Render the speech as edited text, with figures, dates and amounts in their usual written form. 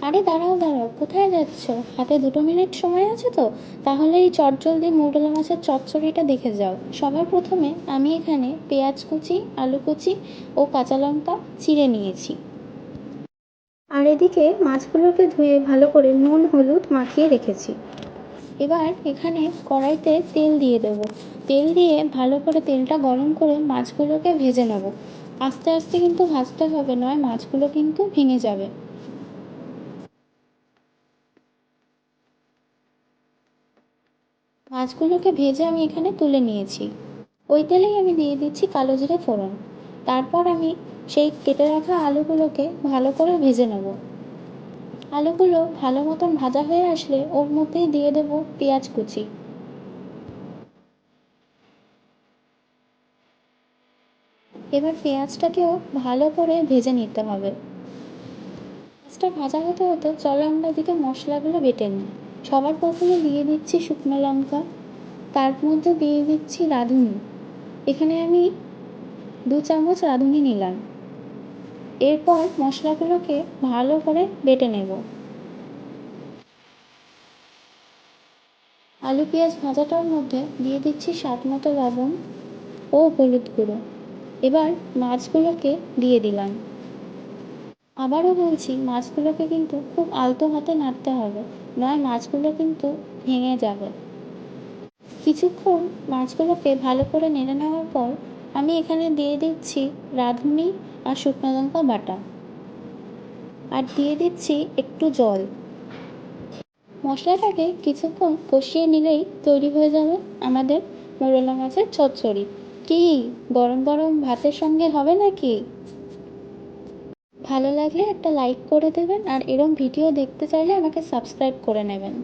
আরে দাঁড়াও দাঁড়াও, কোথায় যাচ্ছ? হাতে 2 মিনিট সময় আছে তো? তাহলে এই চটজলদি মৌরলা মাছের চচ্চড়িটা দেখে যাও। সবার প্রথমে আমি এখানে পেঁয়াজ কুচি, আলু কুচি ও কাঁচা লঙ্কা চিড়ে নিয়েছি। আর এদিকে মাছগুলোকে ধুয়ে ভালো করে নুন হলুদ মাখিয়ে রেখেছি। এবার এখানে কড়াইতে তেল দিয়ে দেবো। তেল দিয়ে ভালো করে তেলটা গরম করে মাছগুলোকে ভেজে নেব। আস্তে আস্তে কিন্তু ভাজতে হবে, নয় মাছগুলো কিন্তু ভেঙে যাবে। মাছগুলোকে ভেজে আমি এখানে তুলে নিয়েছি। ওই তেলেই আমি দিয়ে দিচ্ছি কালো জিরে ফোড়ন। তারপর আমি সেই কেটে রাখা আলুগুলোকে ভালো করে ভেজে নেব। আলুগুলো ভালো মতন ভাজা হয়ে আসলে ওর মধ্যেই দিয়ে দেবো পেঁয়াজ কুচি। এবার পেঁয়াজটাকেও ভালো করে ভেজে নিতে হবে। পেঁয়াজটা ভাজা হতে হতে চলো আমরা এদিকে মশলাগুলো বেটে নিই। সবার প্রথমে দিয়ে দিচ্ছি শুকনো লঙ্কা, তার মধ্যে দিয়ে দিচ্ছি রাঁধুনি। এখানে আমি 2 চামচ রাঁধুনি নিলাম। এরপর মশলাগুলোকে ভালো করে বেটে নেব। আলু পেঁয়াজ ভাজাটার মধ্যে দিয়ে দিচ্ছি স্বাদ মতো লবণ ও হলুদ গুঁড়ো। এবার মাছগুলোকে দিয়ে দিলাম। আবারও বলছি, মাছগুলোকে কিন্তু খুব আলতো হাতে নাড়তে হবে, নয় মাছগুলো কিন্তু ভেঙে যাবে। কিছুক্ষণ মাছগুলোকে ভালো করে নেড়ে নেওয়ার পর আমি এখানে দিয়ে দিচ্ছি রাঁধুনি আর শুকনো লঙ্কা বাটা, আর দিয়ে দিচ্ছি একটু জল। মশলাটাকে কিছুক্ষণ কষিয়ে নিলেই তৈরি হয়ে যাবে আমাদের মোরলা মাছের চচ্চড়ি। কি গরম গরম ভাতের সঙ্গে হবে নাকি? ভালো লাগলে একটা লাইক করে দেবেন, আর এরম ভিডিও দেখতে চাইলে আমাকে সাবস্ক্রাইব করে নেবেন।